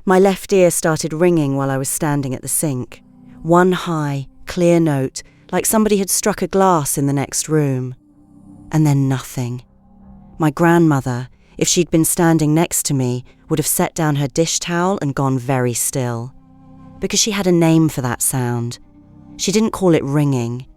My left ear started ringing while I was standing at the sink. One high, clear note, like somebody had struck a glass in the next room. And then nothing. My grandmother, if she'd been standing next to me, would have set down her dish towel and gone very still. Because she had a name for that sound. She didn't call it ringing.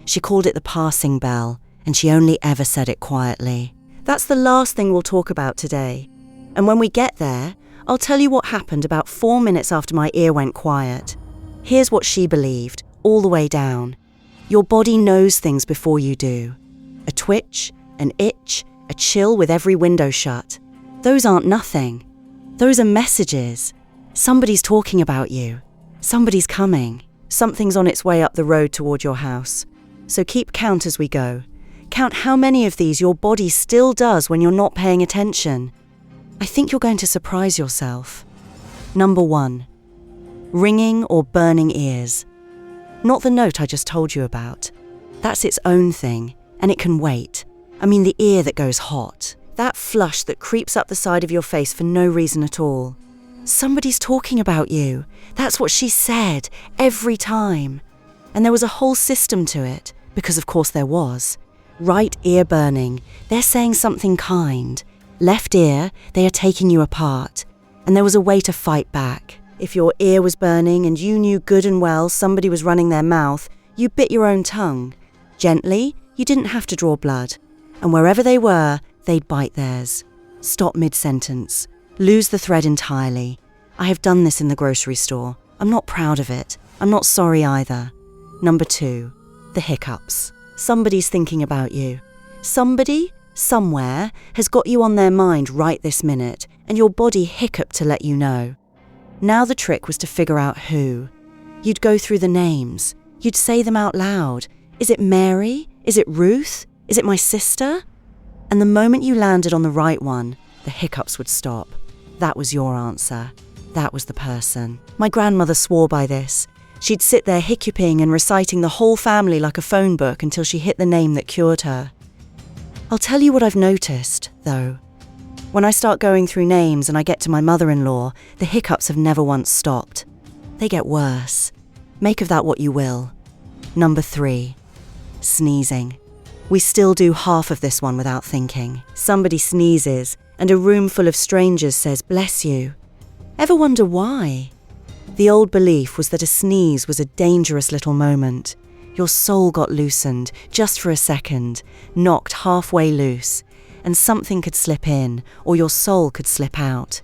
She called it the passing bell, and she only ever said it quietly. That's the last thing we'll talk about today. And when we get there, I'll tell you what happened about 4 minutes after my ear went quiet. Here's what she believed, all the way down. Your body knows things before you do. A twitch, an itch, a chill with every window shut. Those aren't nothing. Those are messages. Somebody's talking about you. Somebody's coming. Something's on its way up the road toward your house. So keep count as we go. Count how many of these your body still does when you're not paying attention. I think you're going to surprise yourself. Number 1. Ringing or burning ears. Not the note I just told you about. That's its own thing, and it can wait. I mean the ear that goes hot. That flush that creeps up the side of your face for no reason at all. Somebody's talking about you. That's what she said, every time. And there was a whole system to it, because of course there was. Right ear burning, they're saying something kind. Left ear, they are taking you apart. And there was a way to fight back. If your ear was burning and you knew good and well somebody was running their mouth, you bit your own tongue. Gently, you didn't have to draw blood. And wherever they were, they'd bite theirs. Stop mid-sentence. Lose the thread entirely. I have done this in the grocery store. I'm not proud of it. I'm not sorry either. Number 2, the hiccups. Somebody's thinking about you. Somebody, somewhere, has got you on their mind right this minute, and your body hiccuped to let you know. Now the trick was to figure out who. You'd go through the names. You'd say them out loud. Is it Mary? Is it Ruth? Is it my sister? And the moment you landed on the right one, the hiccups would stop. That was your answer. That was the person. My grandmother swore by this. She'd sit there hiccuping and reciting the whole family like a phone book until she hit the name that cured her. I'll tell you what I've noticed, though. When I start going through names and I get to my mother-in-law, the hiccups have never once stopped. They get worse. Make of that what you will. Number 3, sneezing. We still do half of this one without thinking. Somebody sneezes, and a room full of strangers says, "Bless you." Ever wonder why? The old belief was that a sneeze was a dangerous little moment. Your soul got loosened, just for a second, knocked halfway loose, and something could slip in, or your soul could slip out.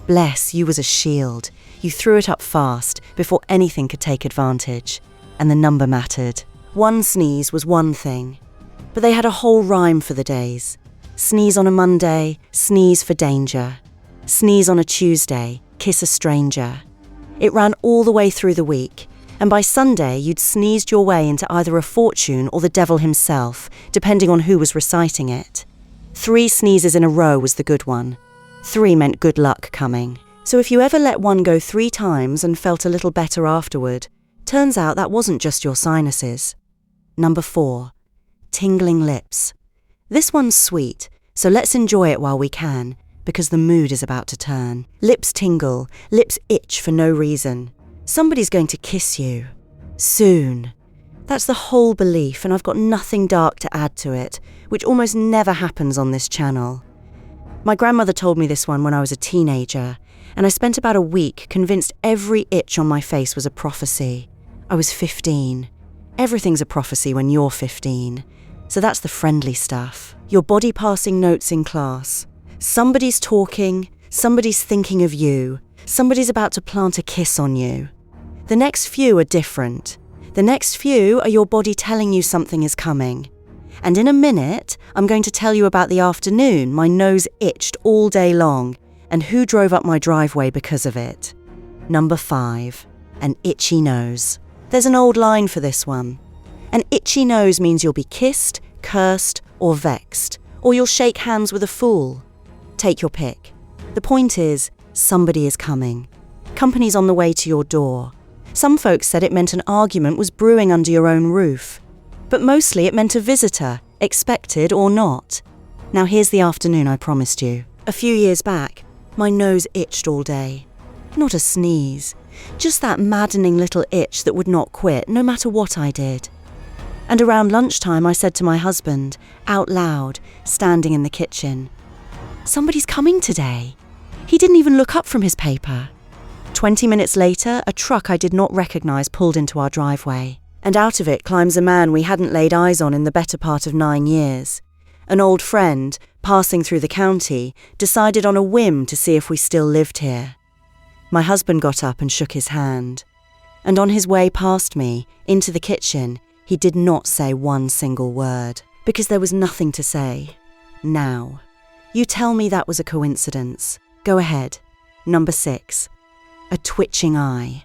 Bless, you was a shield. You threw it up fast, before anything could take advantage. And the number mattered. One sneeze was one thing. But they had a whole rhyme for the days. Sneeze on a Monday, sneeze for danger. Sneeze on a Tuesday, kiss a stranger. It ran all the way through the week, and by Sunday you'd sneezed your way into either a fortune or the devil himself, depending on who was reciting it. 3 sneezes in a row was the good one. 3 meant good luck coming. So if you ever let one go 3 times and felt a little better afterward, turns out that wasn't just your sinuses. Number 4, tingling lips. This one's sweet, so let's enjoy it while we can, because the mood is about to turn. Lips tingle, lips itch for no reason. Somebody's going to kiss you. Soon. That's the whole belief, and I've got nothing dark to add to it, which almost never happens on this channel. My grandmother told me this one when I was a teenager, and I spent about a week convinced every itch on my face was a prophecy. I was 15. Everything's a prophecy when you're 15. So that's the friendly stuff. Your body passing notes in class. Somebody's talking, somebody's thinking of you, somebody's about to plant a kiss on you. The next few are different. The next few are your body telling you something is coming. And in a minute, I'm going to tell you about the afternoon my nose itched all day long and who drove up my driveway because of it. Number 5, an itchy nose. There's an old line for this one. An itchy nose means you'll be kissed, cursed, or vexed, or you'll shake hands with a fool. Take your pick. The point is, somebody is coming. Company's on the way to your door. Some folks said it meant an argument was brewing under your own roof. But mostly it meant a visitor, expected or not. Now here's the afternoon I promised you. A few years back, my nose itched all day. Not a sneeze. Just that maddening little itch that would not quit, no matter what I did. And around lunchtime I said to my husband, out loud, standing in the kitchen, "Somebody's coming today." He didn't even look up from his paper. 20 minutes later, a truck I did not recognise pulled into our driveway. And out of it climbs a man we hadn't laid eyes on in the better part of 9 years. An old friend, passing through the county, decided on a whim to see if we still lived here. My husband got up and shook his hand. And on his way past me, into the kitchen, he did not say one single word, because there was nothing to say. Now, you tell me that was a coincidence. Go ahead. Number 6. A twitching eye.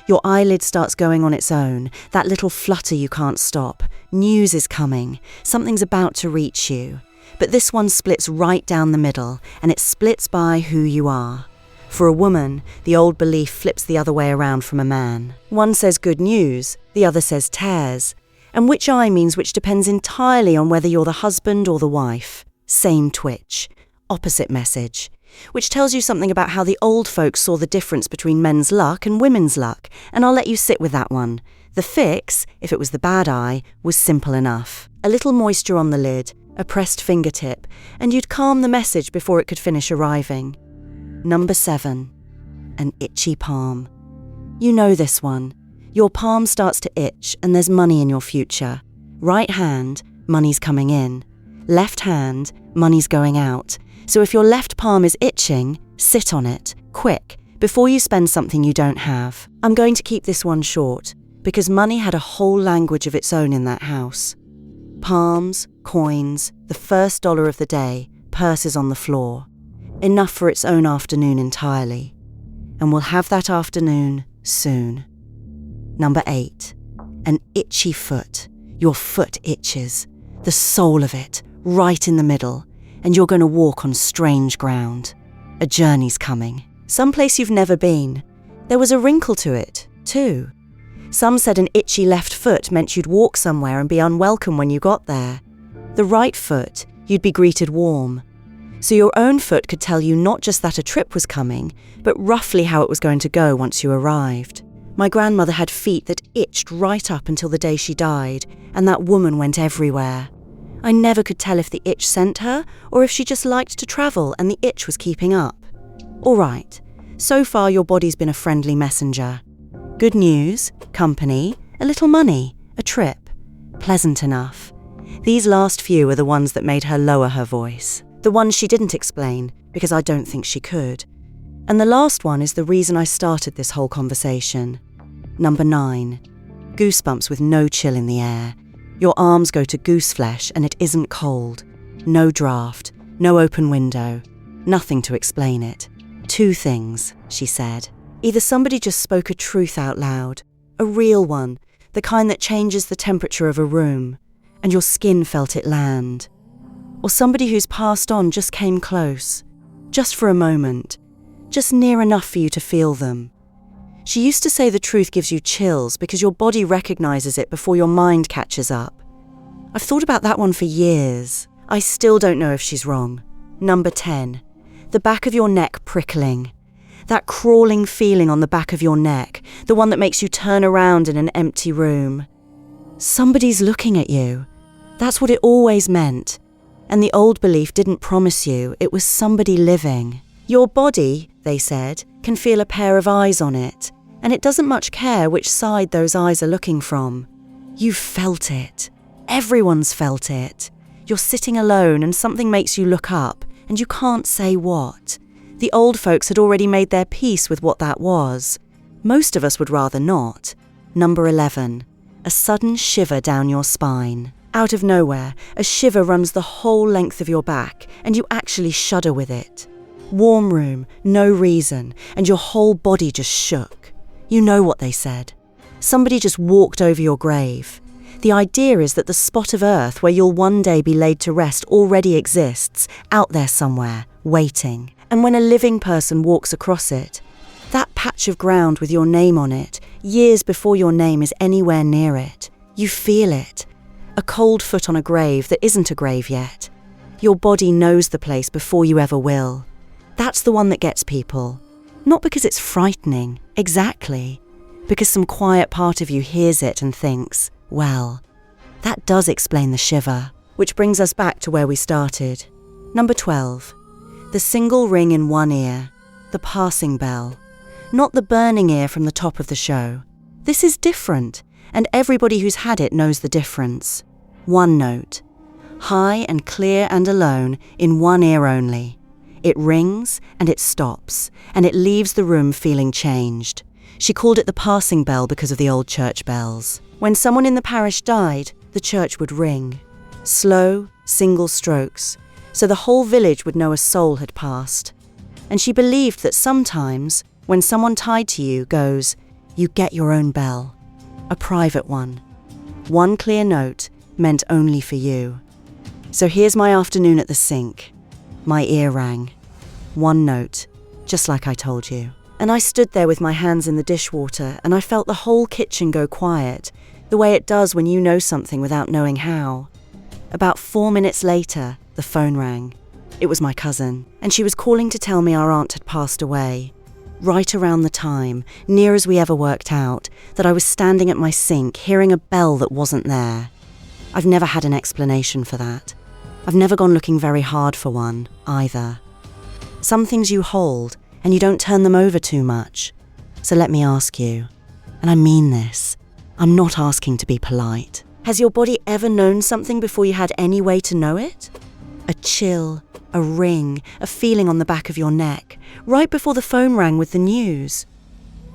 Your eyelid starts going on its own, that little flutter you can't stop. News is coming, something's about to reach you. But this one splits right down the middle, and it splits by who you are. For a woman, the old belief flips the other way around from a man. One says good news, the other says tares. And which eye means which depends entirely on whether you're the husband or the wife. Same twitch, opposite message. Which tells you something about how the old folks saw the difference between men's luck and women's luck, and I'll let you sit with that one. The fix, if it was the bad eye, was simple enough. A little moisture on the lid, a pressed fingertip, and you'd calm the message before it could finish arriving. Number 7. An itchy palm. You know this one. Your palm starts to itch and there's money in your future. Right hand, money's coming in. Left hand, money's going out. So if your left palm is itching, sit on it, quick, before you spend something you don't have. I'm going to keep this one short, because money had a whole language of its own in that house. Palms, coins, the first dollar of the day, purses on the floor. Enough for its own afternoon entirely. And we'll have that afternoon soon. Number 8. An itchy foot. Your foot itches. The sole of it, right in the middle. And you're going to walk on strange ground. A journey's coming. Someplace you've never been. There was a wrinkle to it, too. Some said an itchy left foot meant you'd walk somewhere and be unwelcome when you got there. The right foot, you'd be greeted warm. So your own foot could tell you not just that a trip was coming, but roughly how it was going to go once you arrived. My grandmother had feet that itched right up until the day she died, and that woman went everywhere. I never could tell if the itch sent her, or if she just liked to travel and the itch was keeping up. All right, so far your body's been a friendly messenger. Good news, company, a little money, a trip. Pleasant enough. These last few are the ones that made her lower her voice. The ones she didn't explain, because I don't think she could. And the last one is the reason I started this whole conversation. Number 9. Goosebumps with no chill in the air. Your arms go to goose flesh and it isn't cold. No draft, no open window. Nothing to explain it. 2 things, she said. Either somebody just spoke a truth out loud, a real one, the kind that changes the temperature of a room, and your skin felt it land. Or somebody who's passed on just came close, just for a moment, just near enough for you to feel them. She used to say the truth gives you chills because your body recognizes it before your mind catches up. I've thought about that one for years. I still don't know if she's wrong. Number 10. The back of your neck prickling. That crawling feeling on the back of your neck, the one that makes you turn around in an empty room. Somebody's looking at you. That's what it always meant. And the old belief didn't promise you, it was somebody living. Your body, they said, can feel a pair of eyes on it, and it doesn't much care which side those eyes are looking from. You've felt it. Everyone's felt it. You're sitting alone and something makes you look up, and you can't say what. The old folks had already made their peace with what that was. Most of us would rather not. Number 11. A sudden shiver down your spine. Out of nowhere, a shiver runs the whole length of your back, and you actually shudder with it. Warm room, no reason, and your whole body just shook. You know what they said. Somebody just walked over your grave. The idea is that the spot of earth where you'll one day be laid to rest already exists, out there somewhere, waiting. And when a living person walks across it, that patch of ground with your name on it, years before your name is anywhere near it, you feel it. A cold foot on a grave that isn't a grave yet. Your body knows the place before you ever will. That's the one that gets people. Not because it's frightening, exactly. Because some quiet part of you hears it and thinks, well, that does explain the shiver. Which brings us back to where we started. Number 12. The single ring in one ear, the passing bell. Not the burning ear from the top of the show. This is different, and everybody who's had it knows the difference. One note. High and clear and alone in one ear only. It rings and it stops, and it leaves the room feeling changed. She called it the passing bell because of the old church bells. When someone in the parish died, the church would ring. Slow, single strokes, so the whole village would know a soul had passed. And she believed that sometimes, when someone tied to you goes, you get your own bell. A private one. One clear note meant only for you. So here's my afternoon at the sink. My ear rang. One note, just like I told you. And I stood there with my hands in the dishwater, and I felt the whole kitchen go quiet, the way it does when you know something without knowing how. About 4 minutes later, the phone rang. It was my cousin, and she was calling to tell me our aunt had passed away. Right around the time, near as we ever worked out, that I was standing at my sink, hearing a bell that wasn't there. I've never had an explanation for that. I've never gone looking very hard for one, either. Some things you hold, and you don't turn them over too much. So let me ask you, and I mean this, I'm not asking to be polite. Has your body ever known something before you had any way to know it? A chill, a ring, a feeling on the back of your neck, right before the phone rang with the news.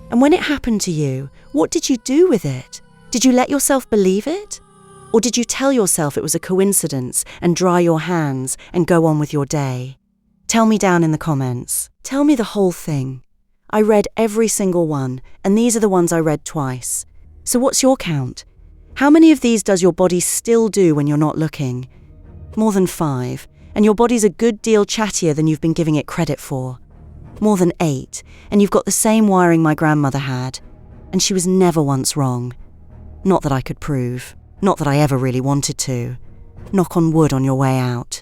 And when it happened to you, what did you do with it? Did you let yourself believe it? Or did you tell yourself it was a coincidence and dry your hands and go on with your day? Tell me down in the comments. Tell me the whole thing. I read every single one, and these are the ones I read twice. So what's your count? How many of these does your body still do when you're not looking? More than 5, and your body's a good deal chattier than you've been giving it credit for. More than 8, and you've got the same wiring my grandmother had. And she was never once wrong. Not that I could prove. Not that I ever really wanted to. Knock on wood on your way out.